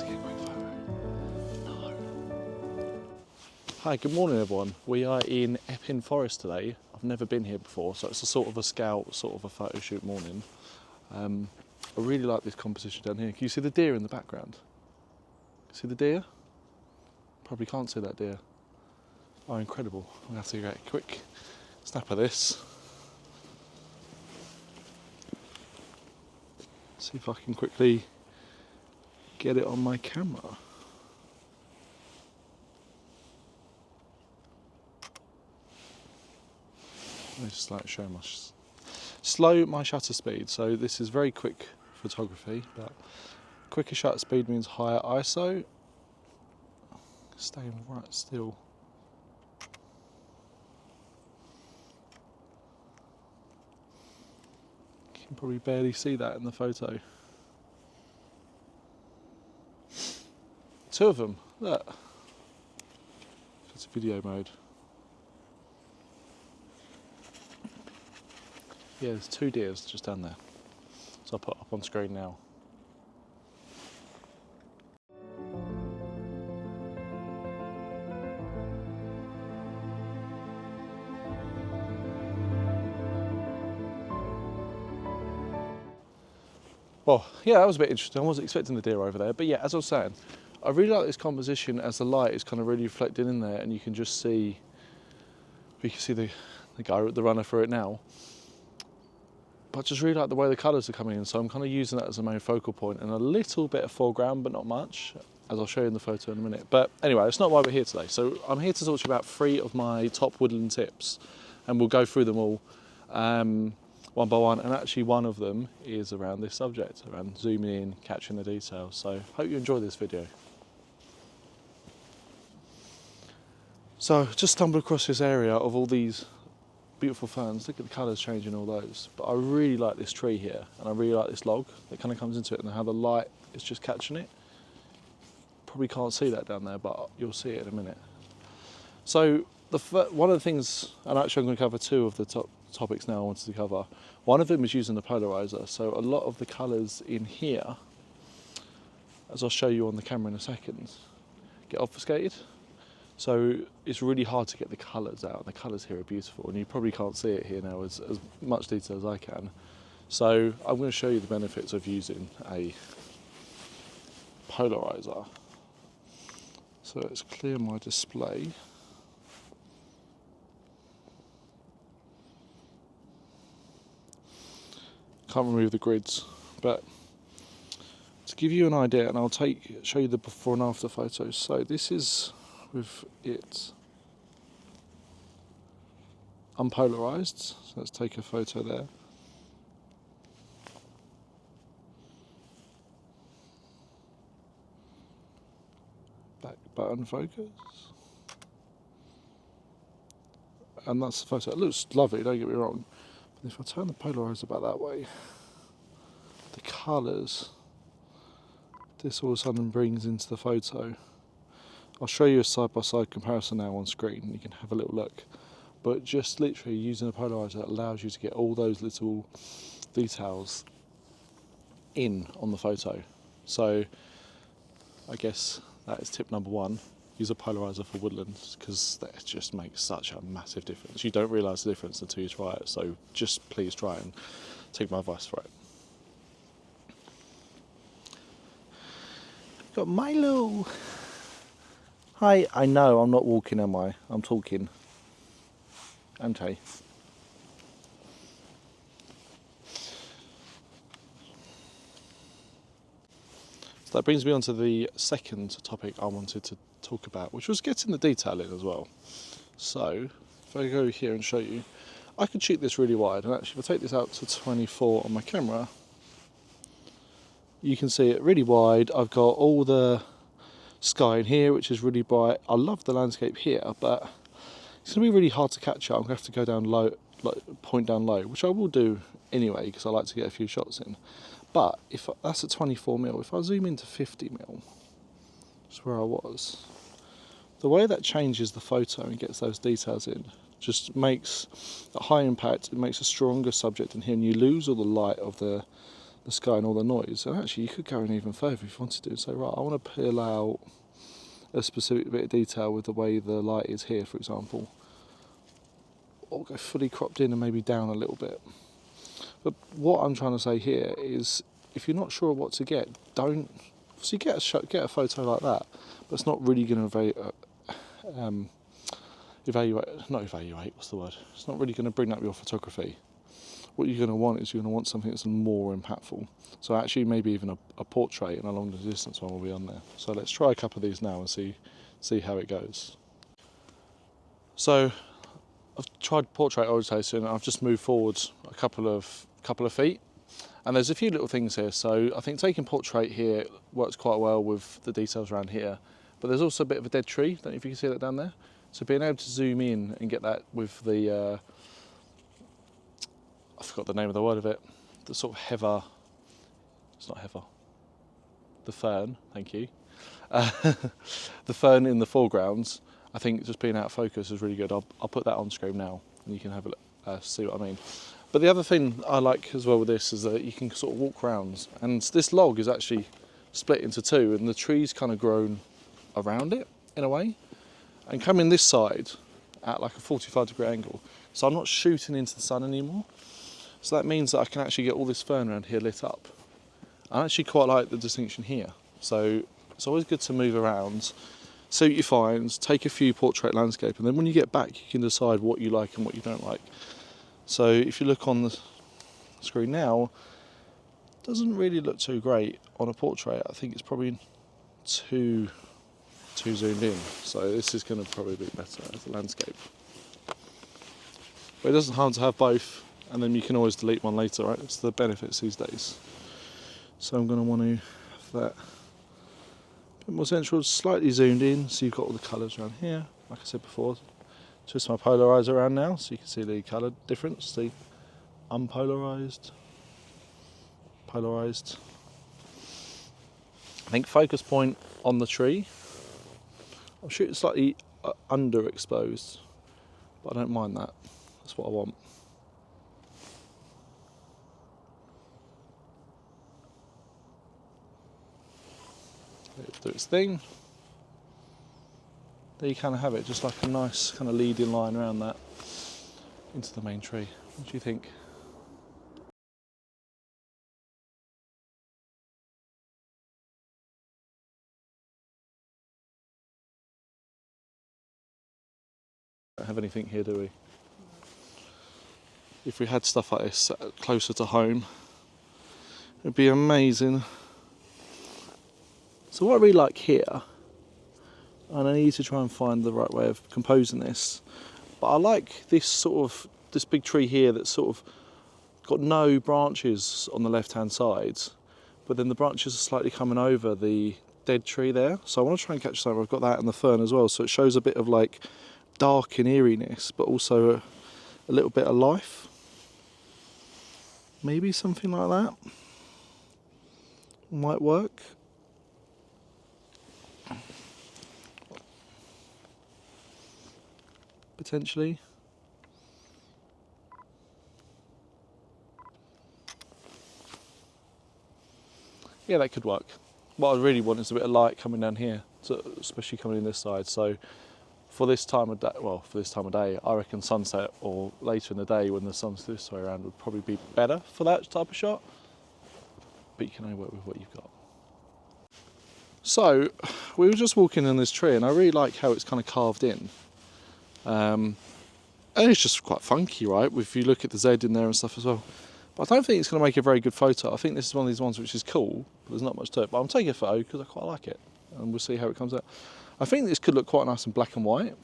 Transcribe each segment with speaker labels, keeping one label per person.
Speaker 1: to get a quick photo. No. Hi, good morning everyone. We are in Epping Forest today. I've never been here before, so it's a sort of a scout, sort of a photo shoot morning. I really like this composition down here. Can you see the deer in the background? See the deer? Probably can't see that deer. Oh, incredible. I'm going to have to get a quick snap of this. See if I can quickly get it on my camera. Let me just like show slow my shutter speed. So this is very quick photography, but quicker shutter speed means higher ISO. Staying right still. You can probably barely see that in the photo. Two of them, look. It's video mode. Yeah, there's two deers just down there. So I'll put it up on screen now. Well, yeah, that was a bit interesting. I wasn't expecting the deer over there, but yeah, as I was saying, I really like this composition as the light is kind of really reflected in there, and you can just see, you can see the guy, the runner through it now. But I just really like the way the colours are coming in, so I'm kind of using that as a main focal point, and a little bit of foreground, but not much, as I'll show you in the photo in a minute. But anyway, that's not why we're here today. So I'm here to talk to you about 3 of my top woodland tips, and we'll go through them all one by one, and actually one of them is around this subject, around zooming in, catching the details. So hope you enjoy this video. So just stumbled across this area of all these beautiful ferns. Look at the colours changing, all those. But I really like this tree here, and I really like this log that kind of comes into it, and how the light is just catching it. Probably can't see that down there, but you'll see it in a minute. So one of the things, and actually I'm going to cover 2 of the topics now I wanted to cover. One of them is using the polariser. So a lot of the colours in here, as I'll show you on the camera in a second, get obfuscated. So it's really hard to get the colours out. The colours here are beautiful, and you probably can't see it here now as much detail as I can. So I'm going to show you the benefits of using a polariser. So let's clear my display. Can't remove the grids, but to give you an idea, and I'll show you the before and after photos. So this is with it unpolarized. So let's take a photo there. Back button focus. And that's the photo. It looks lovely, don't get me wrong. But if I turn the polarizer back that way, the colours, this all of a sudden brings into the photo. I'll show you a side-by-side comparison now on screen, and you can have a little look. But just literally using a polarizer allows you to get all those little details in on the photo. So I guess that is tip number 1. Use a polarizer for woodlands, because that just makes such a massive difference. You don't realise the difference until you try it, so just please try and take my advice for it. Got Milo! Hi, I know I'm not walking, am I? I'm talking. Okay. So that brings me on to the second topic I wanted to talk about, which was getting the detail in as well. So if I go here and show you, I could shoot this really wide, and actually if I take this out to 24 on my camera, you can see it really wide. I've got all the sky in here, which is really bright. I love the landscape here, but it's going to be really hard to capture. I'm going to have to go down low, like point down low, which I will do anyway, because I like to get a few shots in. But if that's at 24mm, if I zoom into 50mm, that's where I was, the way that changes the photo and gets those details in just makes a high impact. It makes a stronger subject in here, and you lose all the light of the the sky and all the noise. And actually you could go in even further if you wanted to and say, right, I want to peel out a specific bit of detail with the way the light is here, for example, or go fully cropped in and maybe down a little bit. But what I'm trying to say here is, if you're not sure what to get, don't. So you get a photo like that, but it's not really going to evaluate. What's the word? It's not really going to bring up your photography. What you're going to want is you're going to want something that's more impactful. So actually, maybe even a portrait, and a long distance one will be on there. So let's try a couple of these now and see how it goes. So I've tried portrait orientation, and I've just moved forward a couple of feet. And there's a few little things here. So I think taking portrait here works quite well with the details around here. But there's also a bit of a dead tree. Don't know if you can see that down there. So being able to zoom in and get that with the, I forgot the name of the word of it, the sort of heather, it's not heather, the fern, thank you. The fern in the foregrounds, I think just being out of focus is really good. I'll put that on screen now and you can have a look, see what I mean. But the other thing I like as well with this is that you can sort of walk around, and this log is actually split into two and the tree's kind of grown around it in a way. And coming this side at like a 45-degree angle, so I'm not shooting into the sun anymore. So that means that I can actually get all this fern around here lit up. I actually quite like the distinction here. So it's always good to move around, see what you find, take a few portrait landscape, and then when you get back you can decide what you like and what you don't like. So if you look on the screen now, it doesn't really look too great on a portrait. I think it's probably too zoomed in. So this is going to probably be better as a landscape. But it doesn't harm to have both, and then you can always delete one later, right? It's the benefits these days. So I'm going to want to have that a bit more central, slightly zoomed in, so you've got all the colours around here. Like I said before, twist my polariser around now so you can see the colour difference, the unpolarised, polarised. I think focus point on the tree. I'm shooting slightly underexposed, but I don't mind that. That's what I want. Let it do its thing. There you kind of have it, just like a nice kind of leading line around that into the main tree. What do you think? Don't have anything here, do we? If we had stuff like this closer to home, it'd be amazing. So what I really like here, and I need to try and find the right way of composing this, but I like this this big tree here that's sort of got no branches on the left hand side, but then the branches are slightly coming over the dead tree there. So I want to try and catch some. I've got that in the fern as well, so it shows a bit of like dark and eeriness, but also a little bit of life. Maybe something like that might work. Potentially. Yeah, that could work. What I really want is a bit of light coming down here, so especially coming in this side. So for this time of day, I reckon sunset or later in the day when the sun's this way around would probably be better for that type of shot. But you can only work with what you've got. So we were just walking in this tree, and I really like how it's kind of carved in. And it's just quite funky, right? If you look at the Z in there and stuff as well. But I don't think it's going to make a very good photo. I think this is one of these ones which is cool, but there's not much to it. But I'm taking a photo because I quite like it, and we'll see how it comes out. I think this could look quite nice in black and white.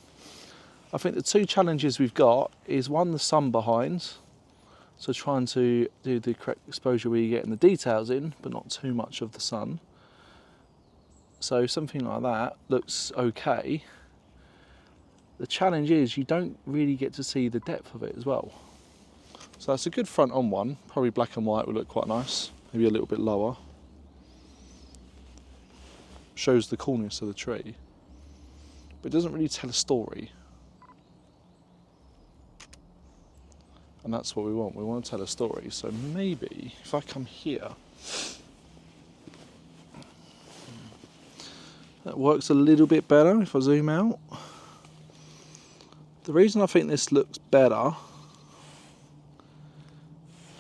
Speaker 1: I think the two challenges we've got is one, the sun behind. So trying to do the correct exposure where you're getting the details in, but not too much of the sun. So something like that looks okay. The challenge is you don't really get to see the depth of it as well. So that's a good front on one. Probably black and white would look quite nice. Maybe a little bit lower. Shows the coolness of the tree. But it doesn't really tell a story. And that's what we want. We want to tell a story. So maybe if I come here, That works a little bit better if I zoom out. The reason I think this looks better,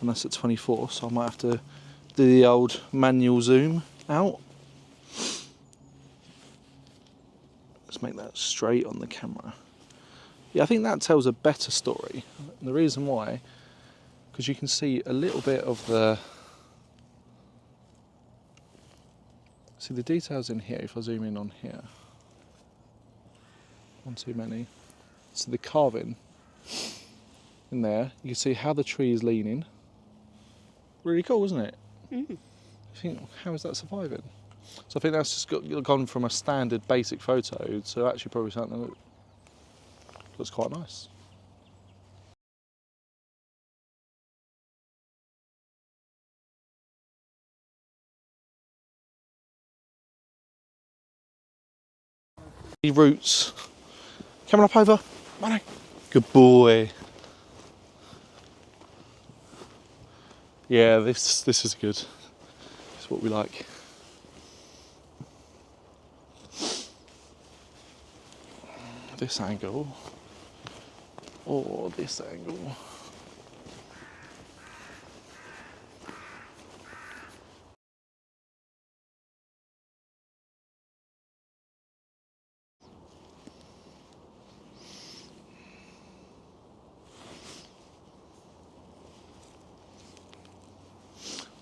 Speaker 1: and that's at 24, so I might have to do the old manual zoom out. Let's make that straight on the camera. Yeah, I think that tells a better story. And the reason why, because you can see a little bit of the... See the details in here, if I zoom in on here. One too many. So the carving in there, you can see how the tree is leaning. Really cool, isn't it? Mm. You think, how is that surviving? So I think that's just gone from a standard basic photo to actually probably something that looks quite nice. The roots. Coming up over. Money. Good boy. Yeah, this is good. This is what we like. This angle. Or this angle.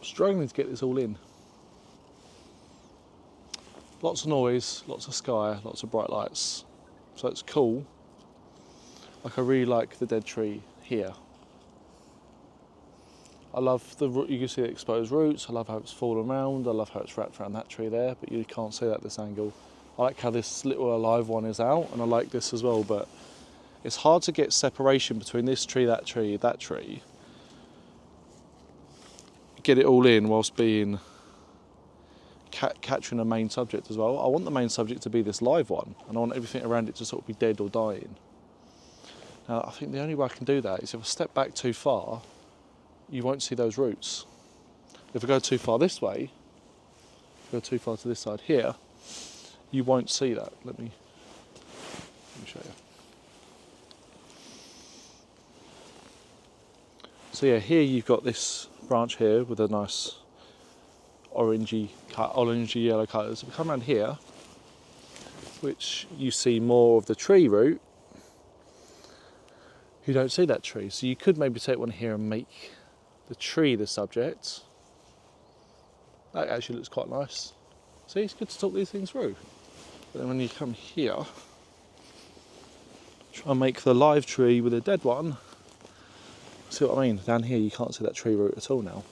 Speaker 1: Struggling to get this all in. Lots of noise, lots of sky, lots of bright lights. So it's cool. Like I really like the dead tree here. I love you can see the exposed roots. I love how it's fallen around. I love how it's wrapped around that tree there, but you can't see that at this angle. I like how this little alive one is out, and I like this as well, but it's hard to get separation between this tree, that tree, that tree. Get it all in whilst being capturing a main subject as well. I want the main subject to be this live one, and I want everything around it to sort of be dead or dying. Now I think the only way I can do that is if I step back too far, you won't see those roots. If I go too far this way, go too far to this side here, you won't see that. Let me show you. So yeah, here you've got this branch here with a nice orangey yellow colours. If we come around here, which you see more of the tree root, you don't see that tree. So you could maybe take one here and make the tree the subject. That actually looks quite nice. See, it's good to talk these things through. But then when you come here, try and make the live tree with a dead one. See what I mean? Down here you can't see that tree root at all now.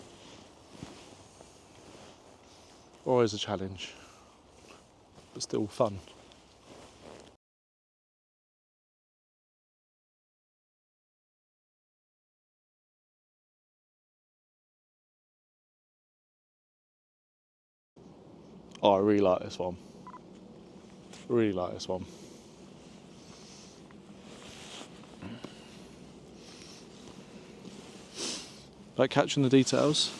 Speaker 1: Always a challenge, but still fun. Oh, I really like this one. Really like this one. Like catching the details.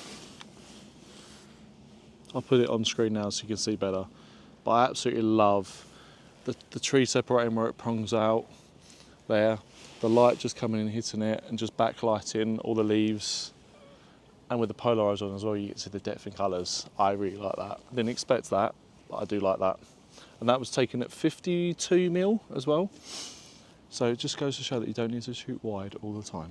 Speaker 1: I'll put it on screen now so you can see better. But I absolutely love the tree separating where it prongs out there. The light just coming in and hitting it and just backlighting all the leaves. And with the polariser on as well, you get to see the depth in colours. I really like that. I didn't expect that, but I do like that. And that was taken at 52mm as well. So it just goes to show that you don't need to shoot wide all the time.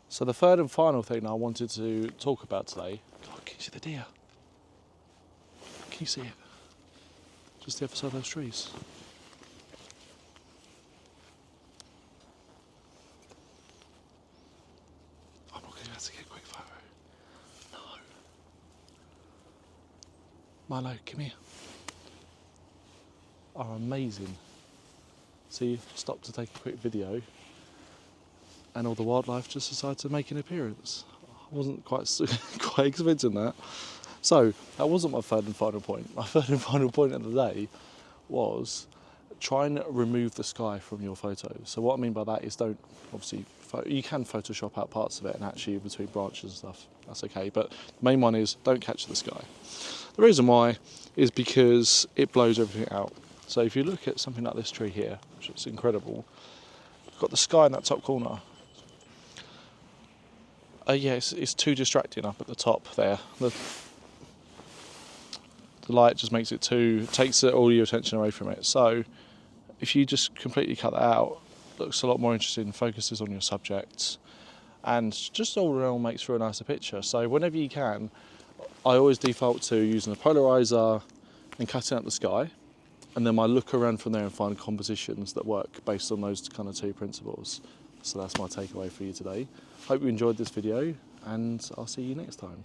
Speaker 1: So the third and final thing I wanted to talk about today, God, can you see the deer? Can you see it? Just the other side of those trees. I'm not going to be able to get a quick photo. No. Milo, come here. Are amazing. See, stopped to take a quick video and all the wildlife just decided to make an appearance. I wasn't quite expecting that. So that wasn't my third and final point. My third and final point of the day was try and remove the sky from your photos. So what I mean by that is don't obviously you can Photoshop out parts of it and actually between branches and stuff. That's okay. But the main one is don't catch the sky. The reason why is because it blows everything out. So if you look at something like this tree here, which is incredible, you've got the sky in that top corner. Yeah, it's too distracting up at the top there. The light just makes it takes all your attention away from it. So if you just completely cut that out, it looks a lot more interesting, focuses on your subject, and just all in all makes for a nicer picture. So whenever you can, I always default to using a polariser and cutting out the sky, and then I look around from there and find compositions that work based on those kind of two principles. So that's my takeaway for you today. Hope you enjoyed this video, and I'll see you next time.